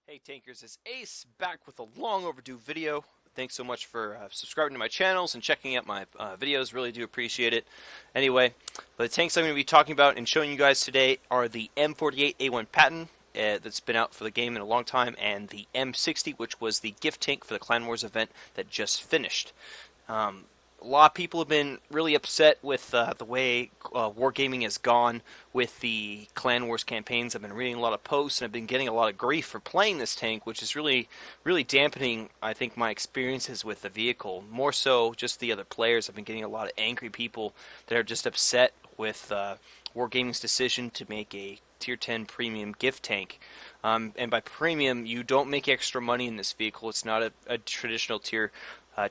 Hey Tankers, it's Ace back with a long overdue video. Thanks so much for subscribing to my channels and checking out my videos. Really do appreciate it. Anyway, the tanks I'm going to be talking about and showing you guys today are the M48A1 Patton that's been out for the game in a long time, and the M60, which was the gift tank for the Clan Wars event that just finished. A lot of people have been really upset with the way wargaming has gone with the Clan Wars campaigns. I've been reading a lot of posts and I've been getting a lot of grief for playing this tank, which is really dampening, I think, my experiences with the vehicle. More so just the other players. I've been getting a lot of angry people that are just upset with wargaming's decision to make a Tier 10 premium gift tank. And by premium, you don't make extra money in this vehicle. It's not a traditional Tier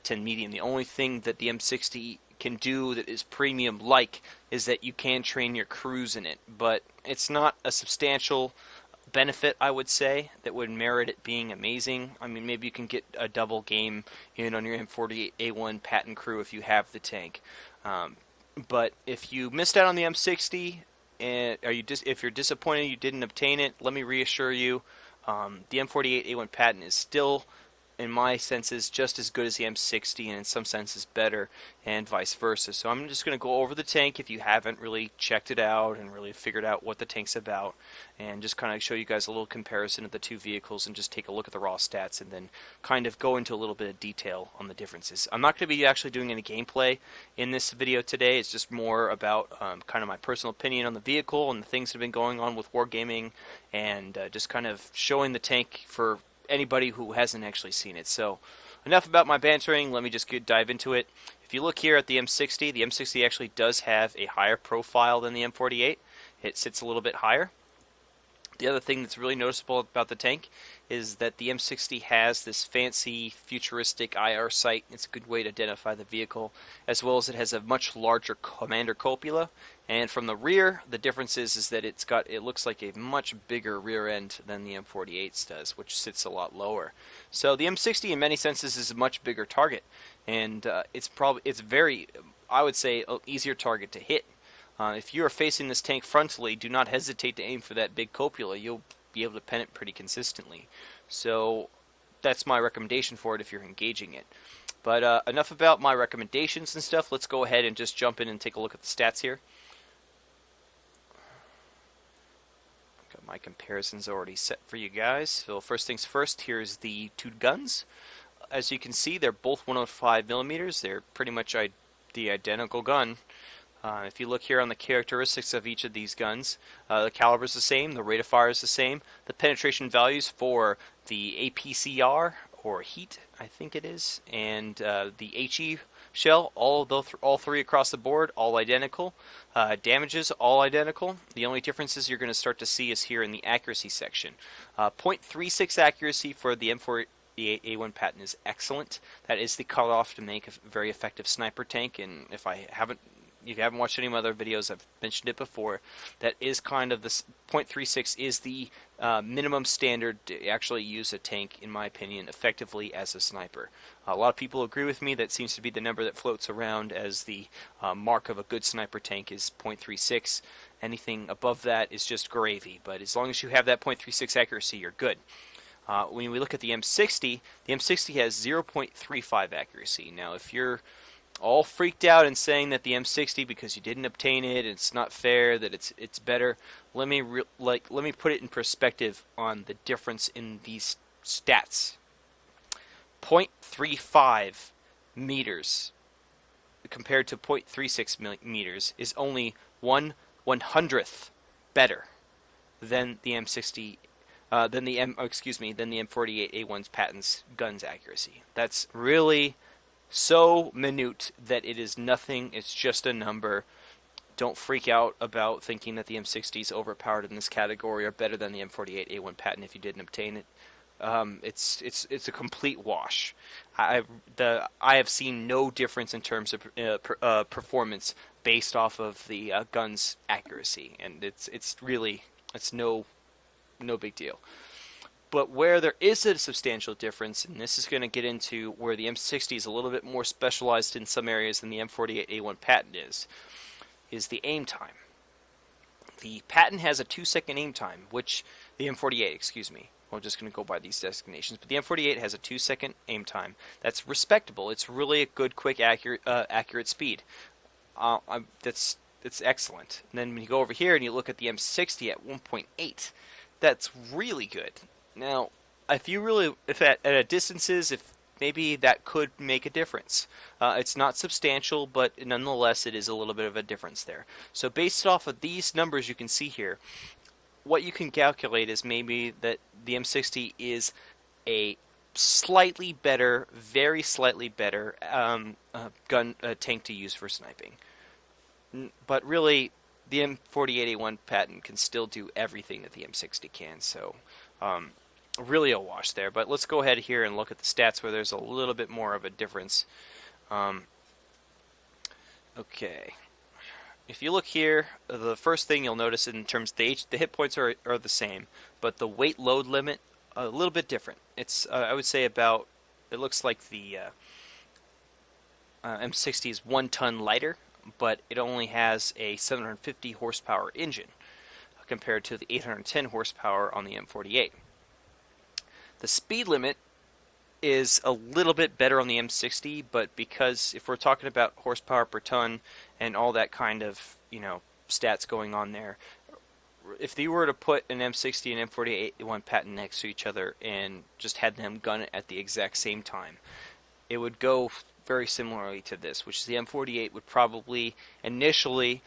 10 medium. The only thing that the M60 can do that is premium-like is that you can train your crews in it, but it's not a substantial benefit, I would say, that would merit it being amazing. I mean, maybe you can get a double game in on your M48A1 Patton crew if you have the tank. But if you missed out on the M60, and if you're disappointed you didn't obtain it, let me reassure you, the M48A1 Patton is still, in my senses, just as good as the M60, and in some senses better, and vice versa. So I'm just going to go over the tank if you haven't really checked it out and really figured out what the tank's about, and just kind of show you guys a little comparison of the two vehicles and just take a look at the raw stats and then kind of go into a little bit of detail on the differences. I'm not going to be actually doing any gameplay in this video today. It's just more about kind of my personal opinion on the vehicle and the things that have been going on with wargaming, and just kind of showing the tank for anybody who hasn't actually seen it. So enough about my bantering, let me just dive into it. If you look here at the M60 actually does have a higher profile than the M48. It sits a little bit higher. The other thing that's really noticeable about the tank is that the M60 has this fancy futuristic IR sight. It's a good way to identify the vehicle, as well as it has a much larger commander cupola. And from the rear, the difference is that it looks like a much bigger rear end than the M48's does, which sits a lot lower. So the M60 in many senses is a much bigger target, and it's very, I would say, an easier target to hit. If you are facing this tank frontally, do not hesitate to aim for that big cupola. You'll be able to pen it pretty consistently. So that's my recommendation for it if you're engaging it. But enough about my recommendations and stuff. Let's go ahead and just jump in and take a look at the stats here. Got my comparisons already set for you guys. So first things first, here's the two guns. As you can see, they're both 105 millimeters. They're pretty much the identical gun. If you look here on the characteristics of each of these guns, the caliber is the same, the rate of fire is the same, the penetration values for the APCR, or heat, I think it is, and the HE shell, all three across the board, all identical. Damages, all identical. The only differences you're going to start to see is here in the accuracy section. 0.36 accuracy for the M48A1 Patton is excellent. That is the cutoff to make a very effective sniper tank, and if you haven't watched any of my other videos, I've mentioned it before, that is kind of this 0.36 is the minimum standard to actually use a tank, in my opinion, effectively as a sniper. A lot of people agree with me. That seems to be the number that floats around as the mark of a good sniper tank is 0.36. Anything above that is just gravy, but as long as you have that 0.36 accuracy, you're good. When we look at the M60 has 0.35 accuracy. Now, if you're all freaked out and saying that the M60, because you didn't obtain it, it's not fair, that it's better, let me put it in perspective on the difference in these stats. 0.35 meters compared to 0.36 meters is only 1/100th better than the M60, than the M48A1's Patton's guns accuracy. That's really so minute that it is nothing. It's just a number. Don't freak out about thinking that the M60 is overpowered in this category or better than the M48A1 Patton if you didn't obtain it. It's a complete wash. I have seen no difference in terms of performance based off of the gun's accuracy, and it's no big deal. But where there is a substantial difference, and this is going to get into where the M60 is a little bit more specialized in some areas than the M48A1 Patton is the aim time. The Patton has a 2-second aim time, which the M48, We're just going to go by these designations. But the M48 has a 2-second aim time. That's respectable. It's really a good, quick, accurate speed. It's excellent. And then when you go over here and you look at the M60 at 1.8, that's really good. Now, if at distances, if maybe that could make a difference. It's not substantial, but nonetheless, it is a little bit of a difference there. So based off of these numbers you can see here, what you can calculate is maybe that the M60 is a slightly better, very slightly better tank to use for sniping. But really, the M48A1 patent can still do everything that the M60 can, so really a wash there. But let's go ahead here and look at the stats where there's a little bit more of a difference. Okay. If you look here, the first thing you'll notice in terms of the hit points are the same, but the weight load limit a little bit different. It's I would say about, it looks like the M60 is 1 ton lighter, but it only has a 750 horsepower engine compared to the 810 horsepower on the M48. The speed limit is a little bit better on the M60, but because if we're talking about horsepower per ton and all that kind of, stats going on there, if you were to put an M60 and M48A1 patent next to each other and just had them gun it at the exact same time, it would go very similarly to this, which is the M48 would probably initially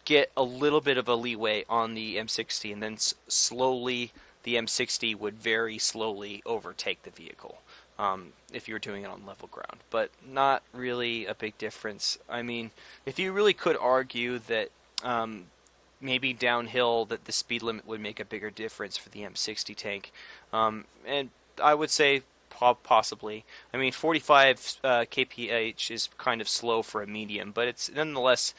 get a little bit of a leeway on the M60, and then slowly the M60 would very slowly overtake the vehicle if you were doing it on level ground. But not really a big difference. I mean, if you really could argue that maybe downhill that the speed limit would make a bigger difference for the M60 tank, and I would say possibly. I mean, 45 kph is kind of slow for a medium, but it's nonetheless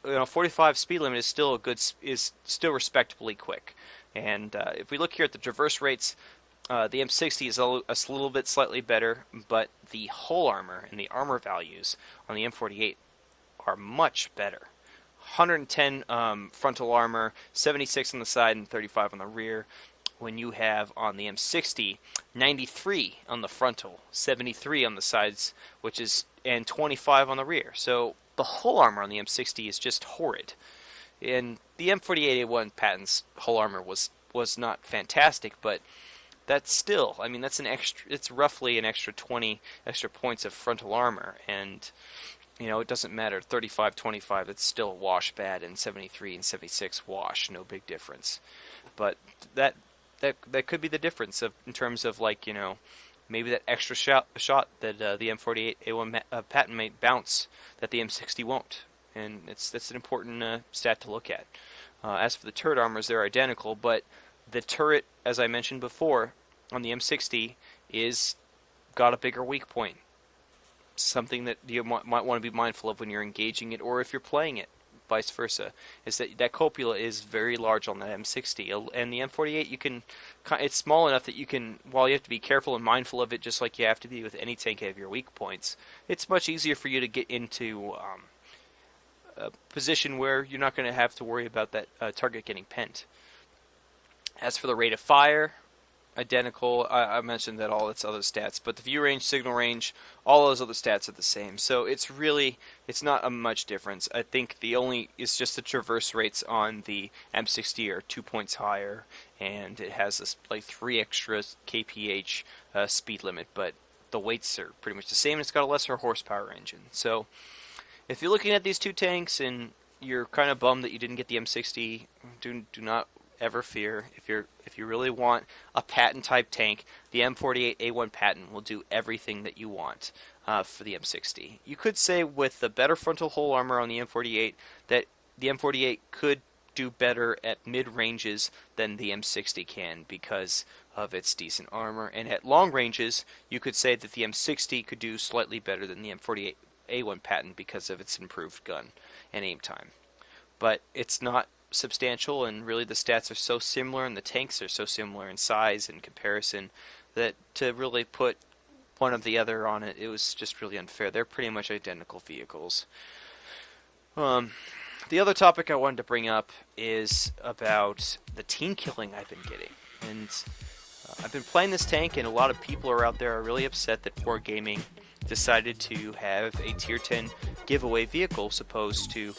45 speed limit is still respectably quick. And if we look here at the traverse rates, the M60 is a little bit slightly better, but the hull armor and the armor values on the M48 are much better. 110 frontal armor, 76 on the side, and 35 on the rear. When you have on the M60, 93 on the frontal, 73 on the sides, and 25 on the rear. So the hull armor on the M60 is just horrid. And the M48A1 patent's hull armor was not fantastic, but that's still, I mean, it's roughly an extra 20 extra points of frontal armor, and it doesn't matter, 35, 25, it's still a wash bad, and 73 and 76 wash, no big difference. But that could be the difference in terms of maybe that extra shot that the M48A1 patent may bounce that the M60 won't, and that's an important stat to look at. As for the turret armors, they're identical, but the turret, as I mentioned before, on the M60 is got a bigger weak point. Something that you might want to be mindful of when you're engaging it, or if you're playing it, vice versa, is that copula is very large on that M60, and the M48 it's small enough that you can, while you have to be careful and mindful of it, just like you have to be with any tank of your weak points, it's much easier for you to get into a position where you're not going to have to worry about that target getting pent. As for the rate of fire, identical. I mentioned that all its other stats, but the view range, signal range, all those other stats are the same. So it's not a much difference. I think it's just the traverse rates on the M60 are 2 points higher, and it has this 3 extra kph speed limit, but the weights are pretty much the same. It's got a lesser horsepower engine. So if you're looking at these two tanks and you're kind of bummed that you didn't get the M60, do not ever fear. If you really want a patent type tank, the M48A1 patent will do everything that you want for the M60. You could say with the better frontal hull armor on the M48 that the M48 could do better at mid ranges than the M60 can because of its decent armor, and at long ranges you could say that the M60 could do slightly better than the M48A1 patent because of its improved gun and aim time. But it's not substantial, and really the stats are so similar and the tanks are so similar in size and comparison that to really put one of the other on it was just really unfair. They're pretty much identical vehicles. The other topic I wanted to bring up is about the team killing I've been getting. And I've been playing this tank, and a lot of people are out there are really upset that Wargaming decided to have a tier 10 giveaway vehicle, supposed to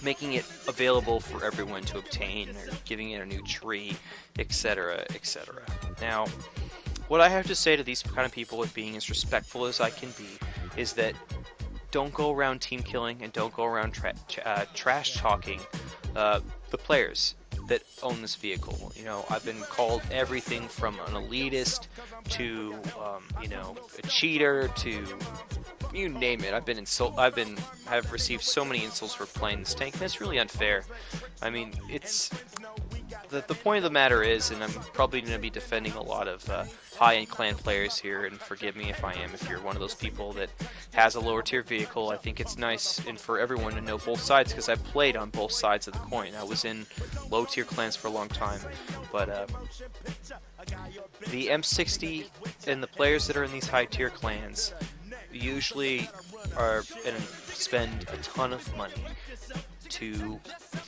making it available for everyone to obtain, or giving it a new tree, etc., etc. Now, what I have to say to these kind of people, with being as respectful as I can be, is that don't go around team killing, and don't go around trash talking the players that own this vehicle. You know, I've been called everything from an elitist to you know, a cheater to you name it. I've received so many insults for playing this tank, and it's really unfair. I mean, it's the point of the matter is, and I'm probably going to be defending a lot of high-end clan players here, and forgive me if I am, if you're one of those people that has a lower tier vehicle. I think it's nice and for everyone to know both sides, because I played on both sides of the coin. I was in low tier clans for a long time, but the M60 and the players that are in these high tier clans usually are and spend a ton of money to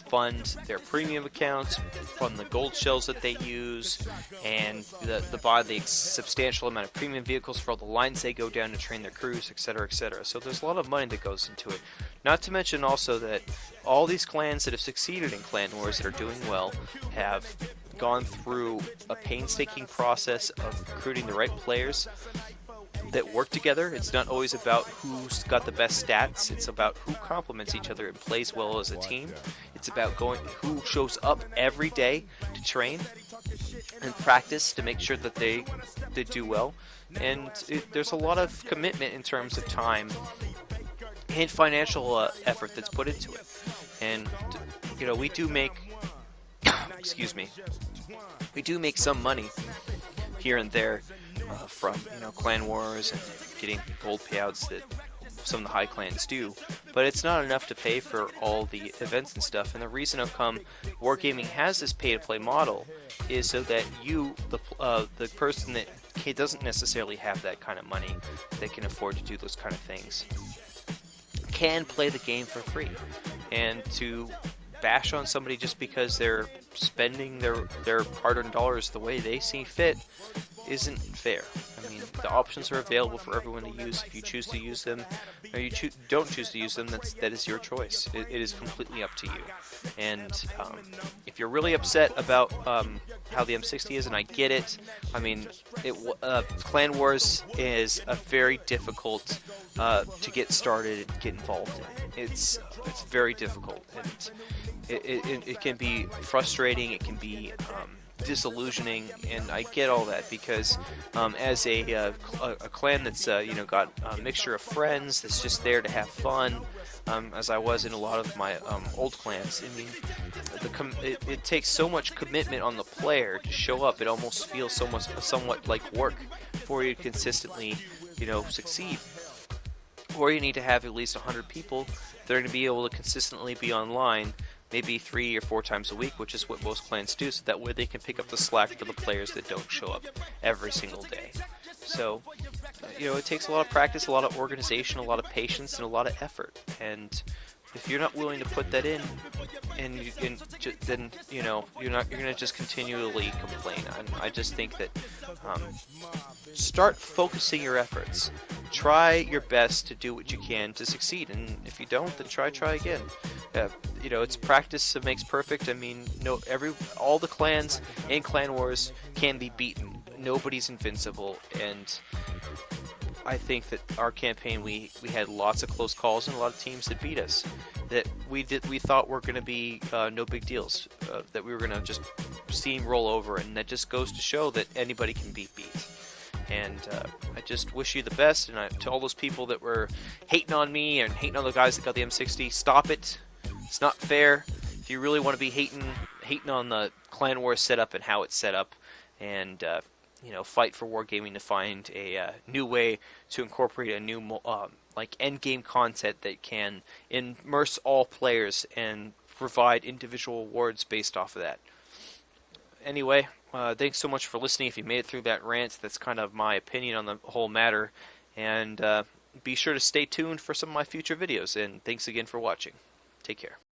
fund their premium accounts, fund the gold shells that they use, and buy the substantial amount of premium vehicles for all the lines they go down to train their crews, etc., etc. So there's a lot of money that goes into it. Not to mention also that all these clans that have succeeded in clan wars that are doing well have gone through a painstaking process of recruiting the right players that work together. It's not always about who's got the best stats. It's about who complements each other and plays well as a team. It's about who shows up every day to train and practice to make sure that they do well. And there's a lot of commitment in terms of time and financial effort that's put into it. And you know, we do make excuse me, we do make some money here and there from, you know, clan wars and getting gold payouts that some of the high clans do, but it's not enough to pay for all the events and stuff. And the reason how come Wargaming has this pay-to-play model is so that you, the person that doesn't necessarily have that kind of money, that can afford to do those kind of things, can play the game for free. And to bash on somebody just because they're spending their hard-earned dollars the way they see fit isn't fair. I mean, the options are available for everyone to use. If you choose to use them, or you don't choose to use them, that is your choice. It is completely up to you. And if you're really upset about how the M60 is, and I get it, I mean, Clan Wars is a very difficult to get started and get involved in. It's very difficult, and it can be frustrating. It can be disillusioning, and I get all that, because as a clan that's you know, got a mixture of friends that's just there to have fun, as I was in a lot of my old clans. I mean, it takes so much commitment on the player to show up. It almost feels somewhat like work for you to consistently, you know, succeed. Or you need to have at least 100 people that are going to be able to consistently be online, maybe 3 or 4 times a week, which is what most clans do, so that way they can pick up the slack for the players that don't show up every single day. So, you know, it takes a lot of practice, a lot of organization, a lot of patience, and a lot of effort. And if you're not willing to put that in, then you know, you're going to just continually complain. And I just think that start focusing your efforts. Try your best to do what you can to succeed, and if you don't, then try again. You know, it's practice that makes perfect. I mean, all the clans in Clan Wars can be beaten. Nobody's invincible, and I think that our campaign, we had lots of close calls and a lot of teams that beat us, that we thought were going to be no big deals, that we were going to just steamroll over, and that just goes to show that anybody can be beat. And I just wish you the best, and to all those people that were hating on me and hating on the guys that got the M60, stop it. It's not fair. If you really want to be hating on the Clan Wars setup and how it's set up, and you know, fight for Wargaming to find a new way to incorporate a new like end game content that can immerse all players and provide individual awards based off of that. Anyway, thanks so much for listening. If you made it through that rant, that's kind of my opinion on the whole matter. And be sure to stay tuned for some of my future videos. And thanks again for watching. Take care.